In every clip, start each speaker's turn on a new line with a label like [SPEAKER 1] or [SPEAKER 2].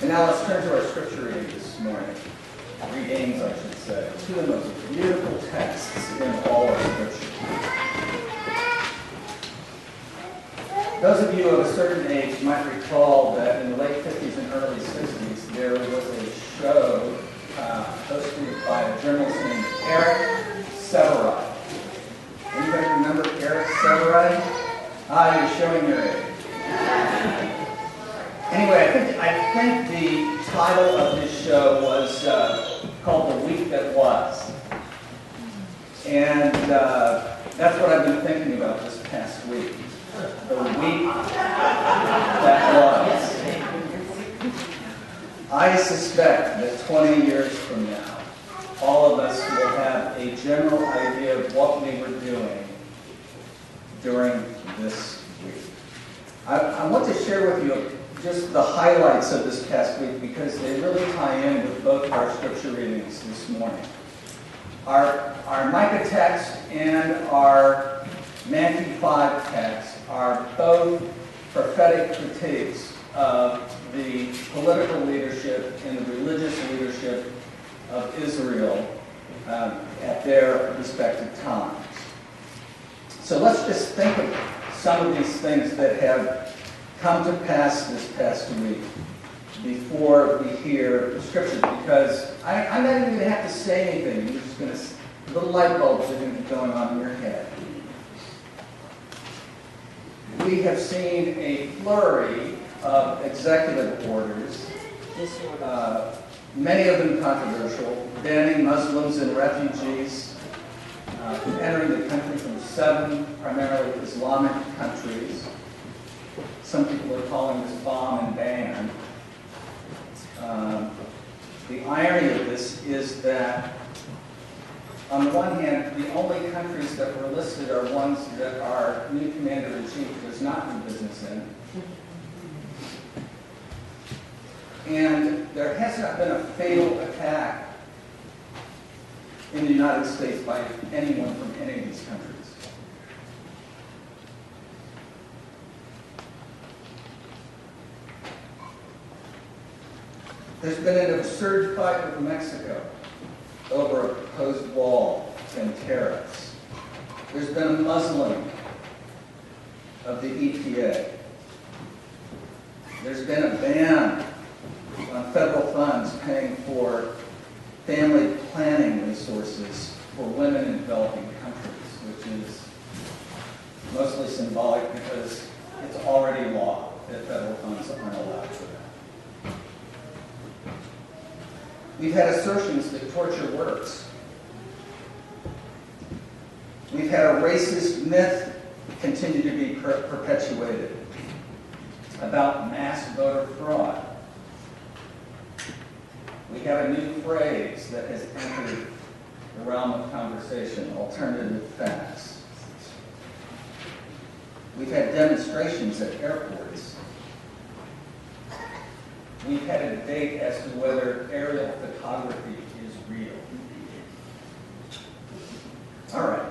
[SPEAKER 1] And now let's turn to our scripture reading this morning. Readings, I should say. Two of the most beautiful texts in all of Scripture. Those of you of a certain age might recall that in the late 50s and early 60s, there was a show hosted by a journalist named Eric Sevareid. Anybody remember Eric Sevareid? You're showing your age. Anyway, I think the title of this show was called The Week That Was. And that's what I've been thinking about this past week. The week that was. I suspect that 20 years from now, all of us will have a general idea of what we were doing during this week. I want to share with you just the highlights of this past week because they really tie in with both our scripture readings this morning. Our Micah text and our Matthew 5 text are both prophetic critiques of the political leadership and the religious leadership of Israel at their respective times. So let's just think of some of these things that have come to pass this past week before we hear the scriptures, because I'm not even going to have to say anything. You're just going to, little light bulbs are going to be going on in your head. We have seen a flurry of executive orders, many of them controversial, banning Muslims and refugees from entering the country from 7 primarily Islamic countries. Some people are calling this bomb and ban. The irony of this is that, on the one hand, the only countries that were listed are ones that our new commander-in-chief does not do business in. And there has not been a fatal attack in the United States by anyone from any of these countries. There's been an absurd fight with Mexico over a proposed wall and tariffs. There's been a muzzling of the EPA. There's been a ban on federal funds paying for family planning resources for women in developing countries, which is mostly symbolic because it's already law that federal funds aren't allowed for that. We've had assertions that torture works. We've had a racist myth continue to be perpetuated about mass voter fraud. We have a new phrase that has entered the realm of conversation, alternative facts. We've had demonstrations at airports. We've had a debate as to whether aerial photography is real. All right.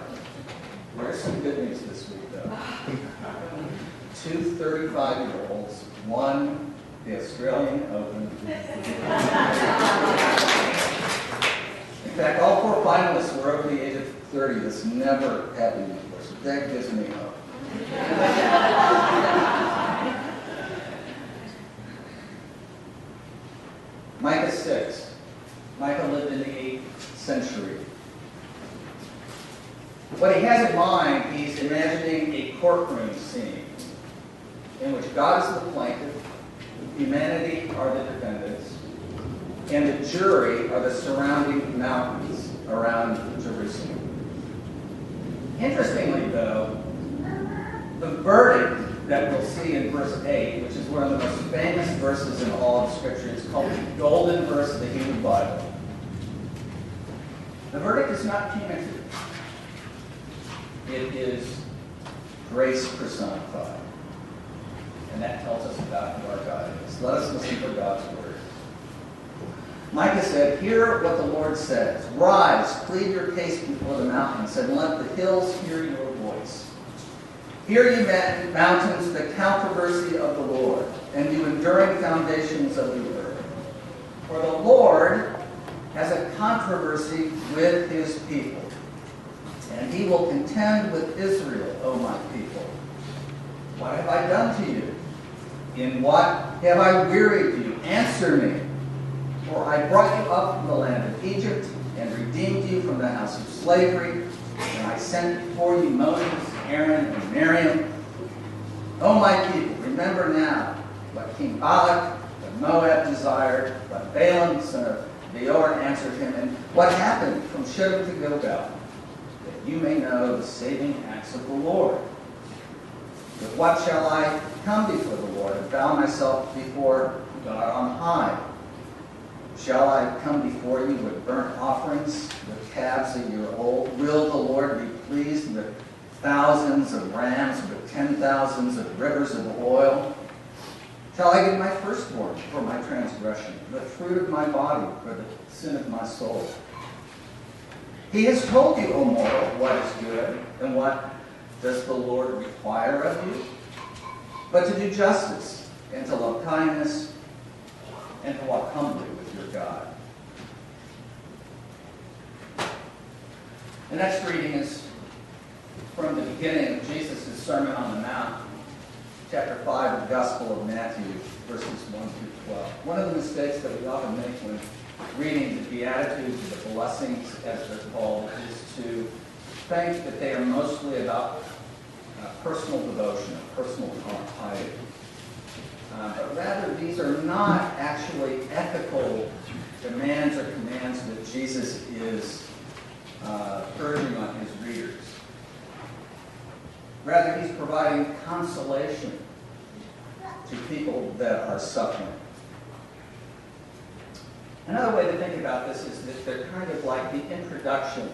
[SPEAKER 1] There's some good news this week, though. 2 35-year-olds won the Australian Open. In fact, all 4 finalists were over the age of 30. This never happened before, so that gives me hope. Micah 6. Micah lived in the 8th century. What he has in mind, he's imagining a courtroom scene in which God is the plaintiff, humanity are the defendants, and the jury are the surrounding mountains around Jerusalem. Interestingly, though, the verdict that we'll see in verse 8, which is one of the most famous verses in all of Scripture, is called the golden verse of the Hebrew Bible. The verdict is not punitive. It is grace personified. And that tells us about who our God is. Let us listen for God's word. Micah said, "Hear what the Lord says. Rise, plead your case before the mountains, and let the hills hear your voice. Hear, you mountains, the controversy of the Lord, and you enduring foundations of the earth. For the Lord has a controversy with his people, and he will contend with Israel, O my people. What have I done to you? In what have I wearied you? Answer me. For I brought you up from the land of Egypt and redeemed you from the house of slavery, and I sent before you Moses, Aaron, and Miriam. O my people, remember now what King Balak of Moab desired, what Balaam, son of Beor, answered him, and what happened from Shittim to Gilgal, that you may know the saving acts of the Lord. With what shall I come before the Lord and bow myself before God on high? Shall I come before you with burnt offerings, with calves a year old? Will the Lord be pleased with thousands of rams, with 10,000s of rivers of oil? Shall I give my firstborn for my transgression, the fruit of my body for the sin of my soul? He has told you, O mortal, what is good, and what does the Lord require of you? But to do justice, and to love kindness, and to walk humbly with your God. The next reading is from the beginning of Jesus' Sermon on the Mount, chapter 5 of the Gospel of Matthew, verses 1 through 12. One of the mistakes that we often make when reading the Beatitudes, or the blessings as they're called, is to think that they are mostly about personal devotion, or personal piety. But rather, these are not actually ethical demands or commands that Jesus is urging on his readers. Rather, he's providing consolation to people that are suffering. Another way to think about this is that they're kind of like the introduction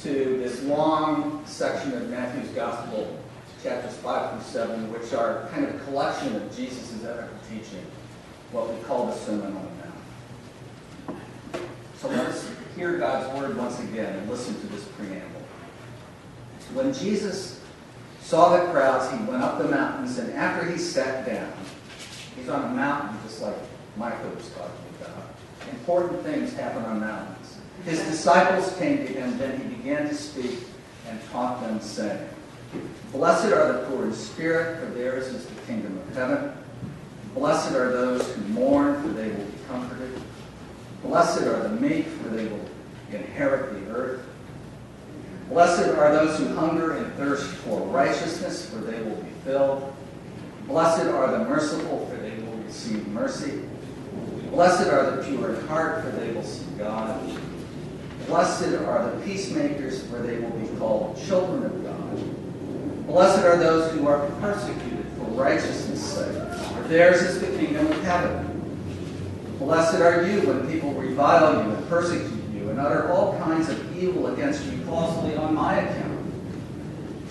[SPEAKER 1] to this long section of Matthew's Gospel, chapters 5 through 7, which are kind of a collection of Jesus' ethical teaching, what we call the Sermon on the Mount. So let us hear God's word once again and listen to this preamble. When Jesus saw the crowds, he went up the mountains, and after he sat down, he's on a mountain just like Michael was talking about. Important things happen on mountains. His disciples came to him, then he began to speak and taught them, saying, Blessed are the poor in spirit, for theirs is the kingdom of heaven. Blessed are those who mourn, for they will be comforted. Blessed are the meek, for they will inherit the earth. Blessed are those who hunger and thirst for righteousness, for they will be filled. Blessed are the merciful, for they will receive mercy. Blessed are the pure in heart, for they will see God. Blessed are the peacemakers, for they will be called children of God. Blessed are those who are persecuted for righteousness' sake, for theirs is the kingdom of heaven. Blessed are you when people revile you and persecute you and utter all kinds of evil against you falsely on my account.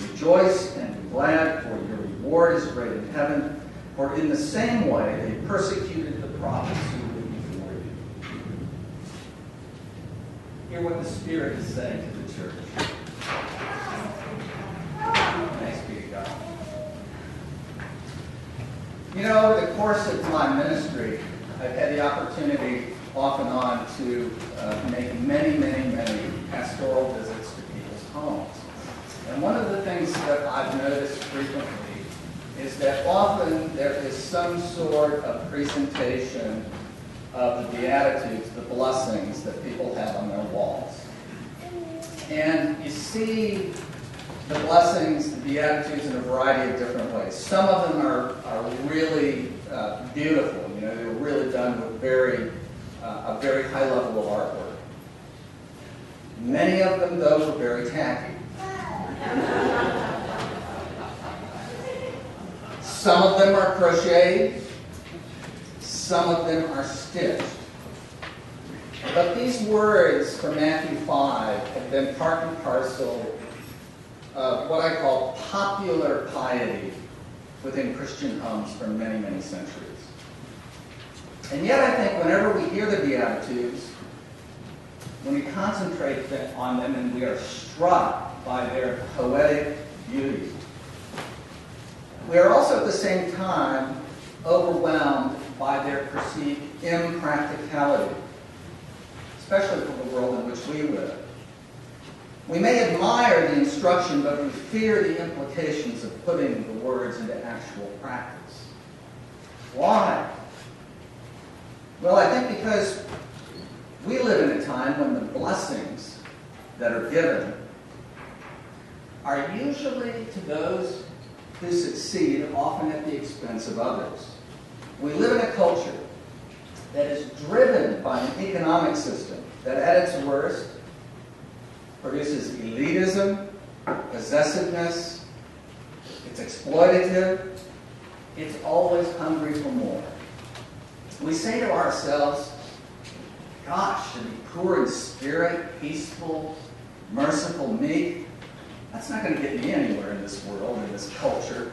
[SPEAKER 1] Rejoice and be glad, for your reward is great in heaven, for in the same way they persecuted the prophets who were before you. Hear what the Spirit is saying to the church. Thanks be to God. You know, over the course of my ministry, I've had the opportunity off and on to make many pastoral visits to people's homes. And one of the things that I've noticed frequently is that often there is some sort of presentation of the Beatitudes, the blessings that people have on their walls. And you see the blessings, the Beatitudes, in a variety of different ways. Some of them are really beautiful. You know, they were really done with a very high level of artwork. Many of them, though, were very tacky. Some of them are crocheted. Some of them are stitched. But these words from Matthew 5 have been part and parcel of what I call popular piety within Christian homes for many centuries. And yet I think whenever we hear the Beatitudes, when we concentrate on them and we are struck by their poetic beauty, we are also at the same time overwhelmed by their perceived impracticality, especially for the world in which we live. We may admire the instruction, but we fear the implications of putting the words into actual practice. Why? Well, I think because we live in a time when the blessings that are given are usually to those who succeed, often at the expense of others. We live in a culture that is driven by an economic system that at its worst produces elitism, possessiveness, it's exploitative, it's always hungry for more. We say to ourselves, gosh, to be poor in spirit, peaceful, merciful, meek, that's not going to get me anywhere in this world, in this culture.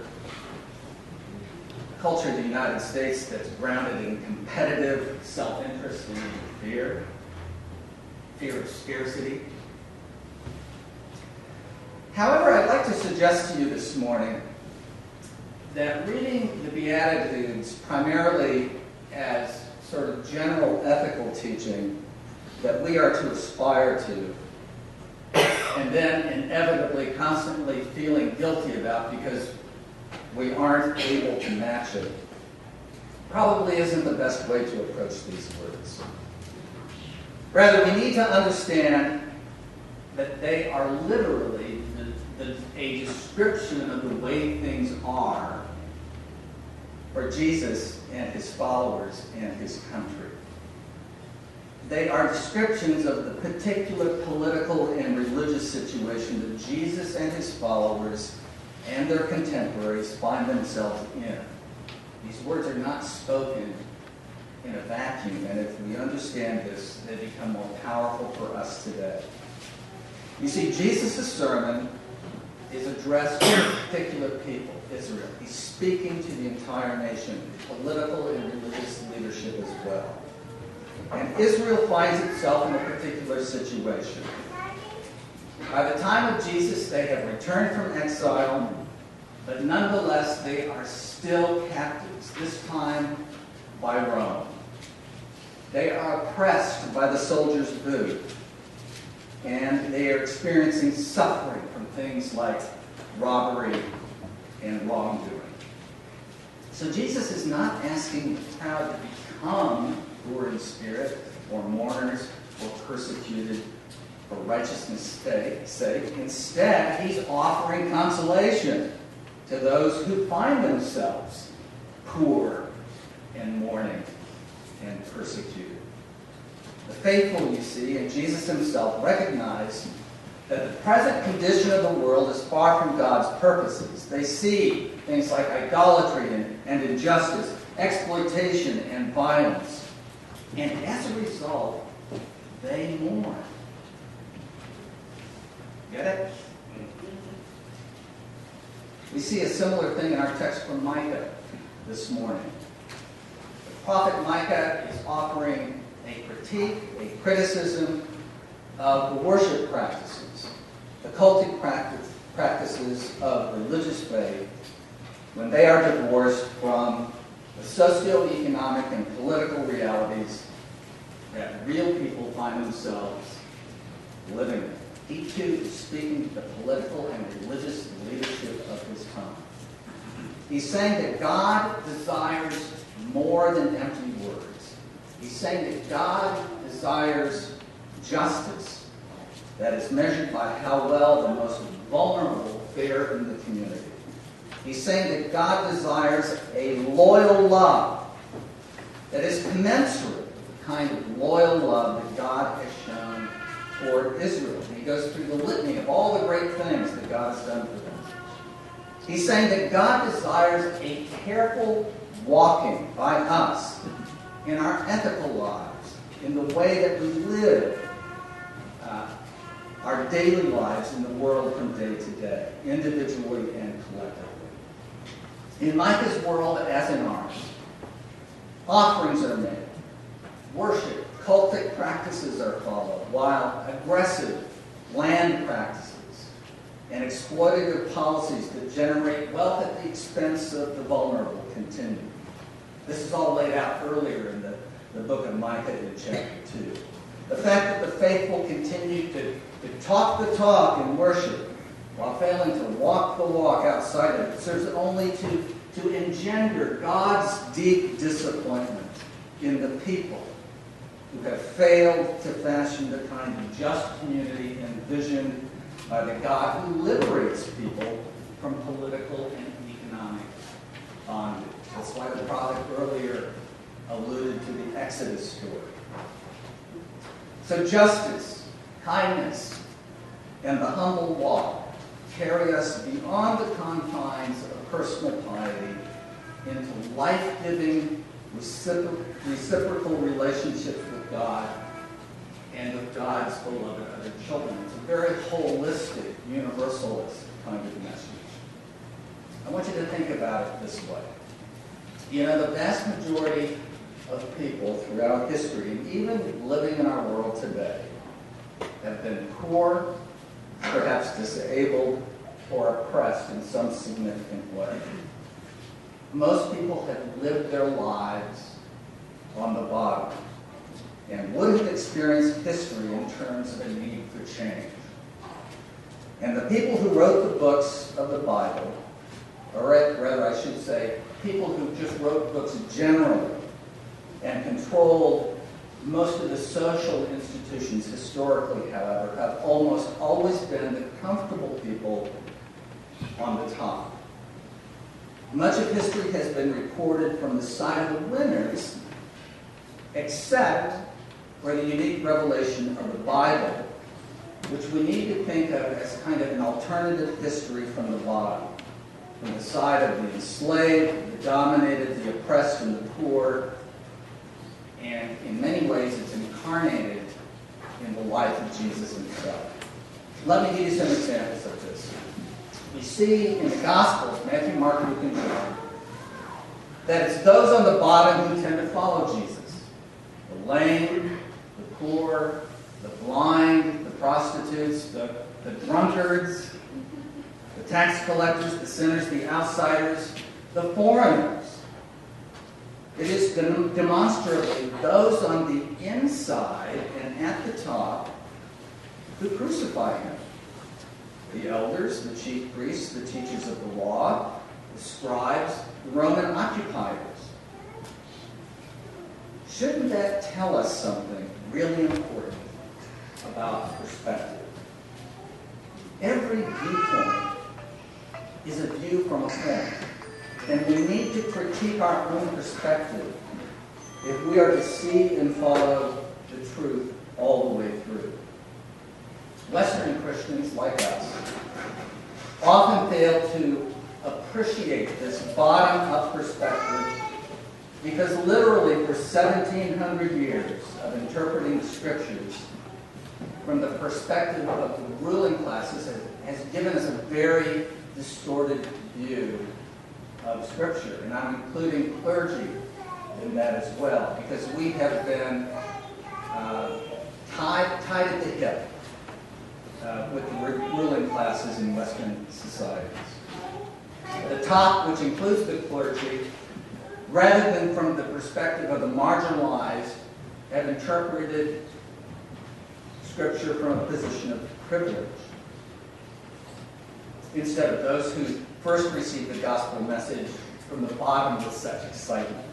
[SPEAKER 1] The culture of the United States that's grounded in competitive self-interest and fear of scarcity. However, I'd like to suggest to you this morning that reading the Beatitudes primarily as sort of general ethical teaching that we are to aspire to, and then inevitably constantly feeling guilty about because we aren't able to match it, probably isn't the best way to approach these words. Rather, we need to understand that they are literally a description of the way things are for Jesus and his followers and his country. They are descriptions of the particular political and religious situation that Jesus and his followers and their contemporaries find themselves in. These words are not spoken in a vacuum, and if we understand this, they become more powerful for us today. You see, Jesus' sermon is addressed to a particular people, Israel. He's speaking to the entire nation, political and religious leadership as well. And Israel finds itself in a particular situation. By the time of Jesus, they have returned from exile, but nonetheless, they are still captives, this time by Rome. They are oppressed by the soldiers' boot, and they are experiencing suffering from things like robbery and wrongdoing. So Jesus is not asking the crowd to become poor in spirit, or mourners, or persecuted for righteousness' sake. Instead, he's offering consolation to those who find themselves poor and mourning and persecuted. The faithful, you see, and Jesus himself recognize that the present condition of the world is far from God's purposes. They see things like idolatry and injustice, exploitation and violence. And as a result, they mourn. Get it? We see a similar thing in our text from Micah this morning. The prophet Micah is offering a critique, a criticism of the worship practices, the cultic practices of religious faith when they are divorced from the socio-economic and political realities that real people find themselves living in. He too is speaking to the political and religious leadership of his time. He's saying that God desires more than empty words. He's saying that God desires justice that is measured by how well the most vulnerable fare in the community. He's saying that God desires a loyal love that is commensurate with the kind of loyal love that God has shown toward Israel. And he goes through the litany of all the great things that God has done for them. He's saying that God desires a careful walking by us in our ethical lives, in the way that we live our daily lives in the world from day to day, individually and collectively. In Micah's world, as in ours, offerings are made, worship, cultic practices are followed, while aggressive land practices and exploitative policies that generate wealth at the expense of the vulnerable continue. This is all laid out earlier in the book of Micah in chapter 2. The fact that the faithful continue to talk the talk in worship while failing to walk the walk outside of it serves only to engender God's deep disappointment in the people who have failed to fashion the kind of just community envisioned by the God who liberates people from political and economic bondage. That's why the prophet earlier alluded to the Exodus story. So justice, kindness, and the humble walk carry us beyond the confines of personal piety into life-giving, reciprocal relationships with God and with God's beloved other children. It's a very holistic, universalist kind of message. I want you to think about it this way. You know, the vast majority of people throughout history, and even living in our world today, have been poor, perhaps disabled, or oppressed in some significant way. Most people have lived their lives on the bottom and would have experienced history in terms of a need for change. And the people who wrote the books of the Bible, or rather I should say, people who just wrote books generally and controlled most of the social institutions historically, however, have almost always been the comfortable people on the top. Much of history has been recorded from the side of the winners, except for the unique revelation of the Bible, which we need to think of as kind of an alternative history from the bottom, from the side of the enslaved, the dominated, the oppressed, and the poor. And in many ways, it's incarnated in the life of Jesus himself. Let me give you some examples of this. We see in the Gospels, Matthew, Mark, Luke, and John, that it's those on the bottom who tend to follow Jesus. The lame, the poor, the blind, the prostitutes, the drunkards, the tax collectors, the sinners, the outsiders, the foreigners. It is demonstrably those on the inside and at the top who crucify him. The elders, the chief priests, the teachers of the law, the scribes, the Roman occupiers. Shouldn't that tell us something really important about perspective? Every viewpoint is a view from a point. And we need to critique our own perspective if we are to see and follow the truth all the way through. Western Christians, like us, often fail to appreciate this bottom-up perspective because literally for 1,700 years of interpreting the Scriptures from the perspective of the ruling classes has given us a very distorted view of Scripture, and I'm including clergy in that as well, because we have been tied at the hip with the ruling classes in Western societies. The top, which includes the clergy, rather than from the perspective of the marginalized, have interpreted Scripture from a position of privilege, instead of those who first received the gospel message from the bottom with such excitement.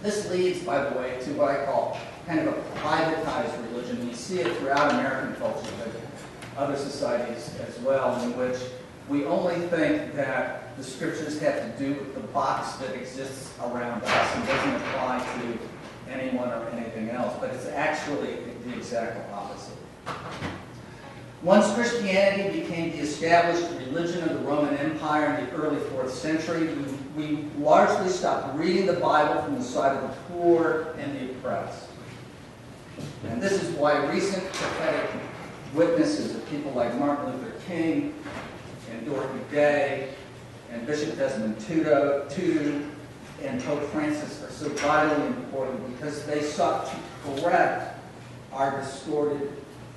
[SPEAKER 1] This leads, by the way, to what I call kind of a privatized religion. You see it throughout American culture, but other societies as well, in which we only think that the Scriptures have to do with the box that exists around us and doesn't apply to anyone or anything else, but it's actually the exact opposite. Once Christianity became the established religion of the Roman Empire in the early 4th century, we largely stopped reading the Bible from the side of the poor and the oppressed. And this is why recent prophetic witnesses of people like Martin Luther King and Dorothy Day and Bishop Desmond Tutu and Pope Francis are so vitally important because they sought to correct our distorted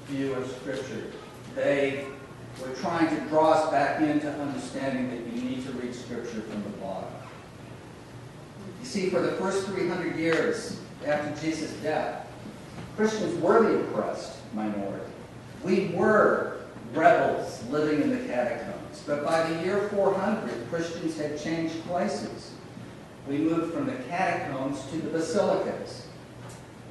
[SPEAKER 1] view of Scripture. They were trying to draw us back into understanding that you need to read Scripture from the bottom. You see, for the first 300 years after Jesus' death, Christians were the oppressed minority. We were rebels living in the catacombs. But by the year 400, Christians had changed places. We moved from the catacombs to the basilicas.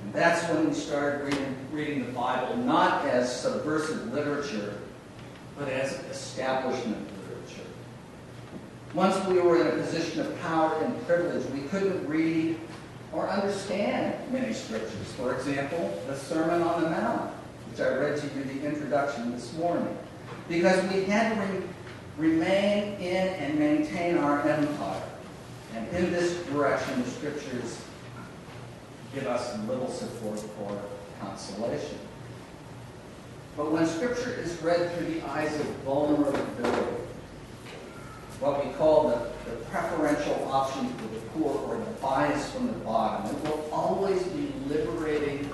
[SPEAKER 1] And that's when we started reading the Bible, not as subversive literature, but as establishment literature. Once we were in a position of power and privilege, we couldn't read or understand many scriptures. For example, the Sermon on the Mount, which I read to you the introduction this morning, because we had to remain in and maintain our empire. And in this direction, the scriptures give us little support for consolation. But when scripture is read through the eyes of vulnerability, what we call the preferential option for the poor, or the bias from the bottom, it will always be liberating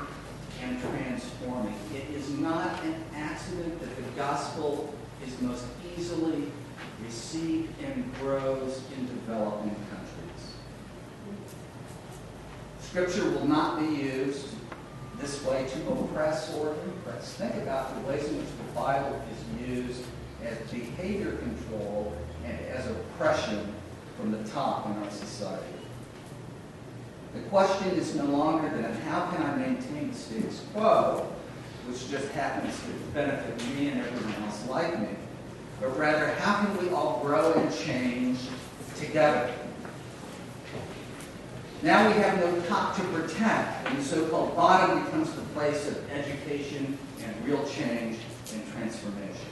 [SPEAKER 1] and transforming. It is not an accident that the gospel is most easily received and grows in developing countries. Scripture will not be used this way to oppress or impress. Think about the ways in which the Bible is used as behavior control and as oppression from the top in our society. The question is no longer then, how can I maintain the status quo, which just happens to benefit me and everyone else like me, but rather, how can we all grow and change together? Now we have no top to protect, and the so-called bottom becomes the place of education and real change and transformation.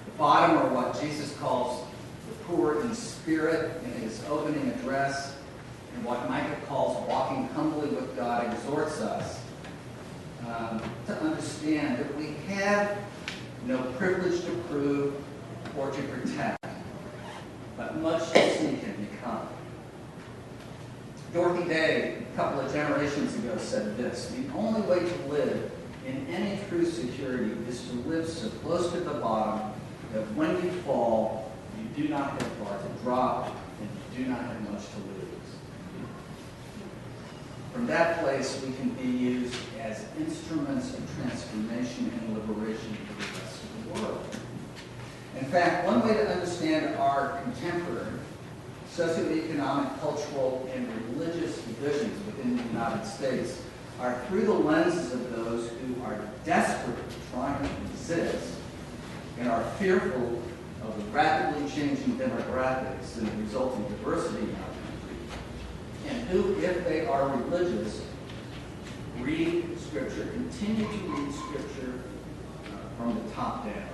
[SPEAKER 1] The bottom are what Jesus calls the poor in spirit in his opening address, and what Micah calls walking humbly with God exhorts us to understand that we have no privilege to prove or to protect, but much to seek and become. Dorothy Day, a couple of generations ago, said this: the only way to live in any true security is to live so close to the bottom that when you fall, you do not have far to drop and you do not have much to lose. From that place, we can be used as instruments of transformation and liberation for the rest of the world. In fact, one way to understand our contemporary socioeconomic, cultural, and religious divisions within the United States are through the lenses of those who are desperately trying to resist and are fearful of the rapidly changing demographics and the resulting diversity in our country, and who, if they are religious, read Scripture, continue to read Scripture from the top down.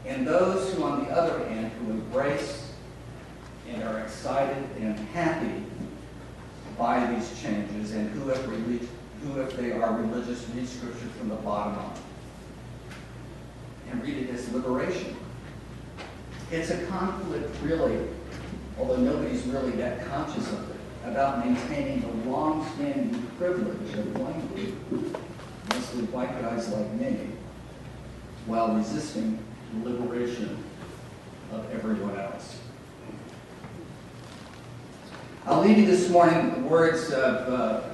[SPEAKER 1] And those who, on the other hand, who embrace and are excited and happy by these changes, and who, if they are religious, read Scripture from the bottom up and read it as liberation. It's a conflict, really, although nobody's really that conscious of it, about maintaining the long-standing privilege of language, mostly white guys like me, while resisting the liberation of everyone else. I'll leave you this morning with the words of a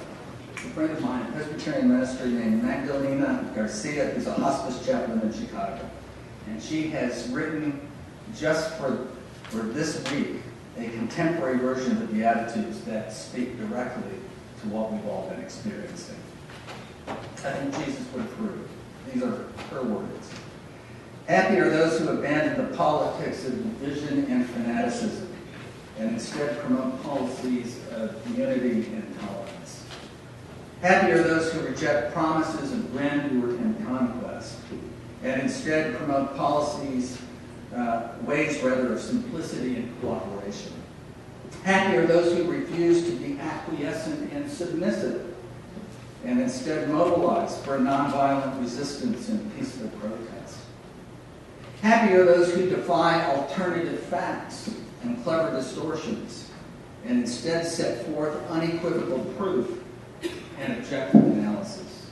[SPEAKER 1] friend of mine, a Presbyterian minister named Magdalena Garcia, who's a hospice chaplain in Chicago. And she has written, just for this week, a contemporary version of the Beatitudes that speak directly to what we've all been experiencing. I think Jesus would approve. These are her words. Happy are those who abandon the politics of division and fanaticism and instead promote policies of unity and tolerance. Happy are those who reject promises of grandeur and conquest and instead promote policies, ways rather of simplicity and cooperation. Happy are those who refuse to be acquiescent and submissive and instead mobilize for nonviolent resistance and peaceful protest. Happy are those who defy alternative facts and clever distortions and instead set forth unequivocal proof and objective analysis.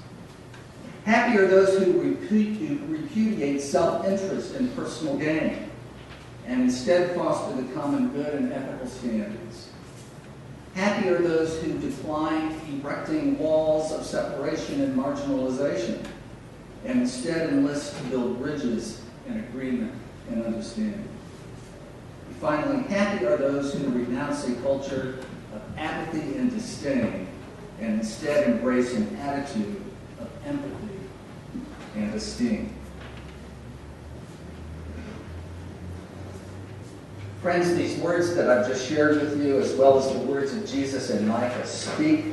[SPEAKER 1] Happy are those who repudiate self-interest and personal gain and instead foster the common good and ethical standards. Happy are those who decline erecting walls of separation and marginalization, and instead enlist to build bridges and agreement and understanding. And finally, happy are those who renounce a culture of apathy and disdain, and instead embrace an attitude of empathy and esteem. Friends, these words that I've just shared with you, as well as the words of Jesus and Micah, speak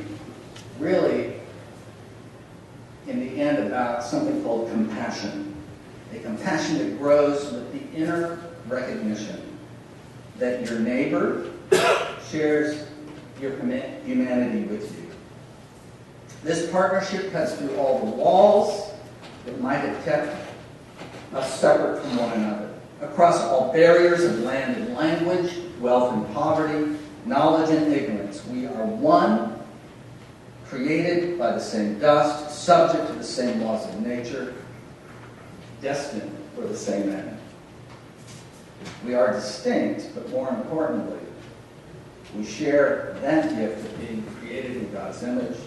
[SPEAKER 1] really, in the end, about something called compassion. A compassion that grows with the inner recognition that your neighbor shares your humanity with you. This partnership cuts through all the walls that might have kept us separate from one another, across all barriers of land and language, wealth and poverty, knowledge and ignorance. We are one, created by the same dust, subject to the same laws of nature, destined for the same end. We are distinct, but more importantly, we share that gift of being created in God's image.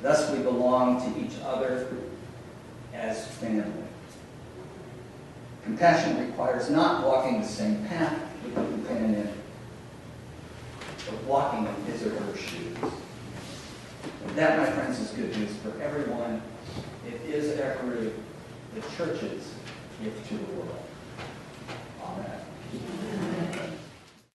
[SPEAKER 1] Thus we belong to each other as family. Compassion requires not walking the same path with a companion, but walking in his or her shoes. And that, my friends, is good news for everyone. It is every the church's gift to the world. Amen.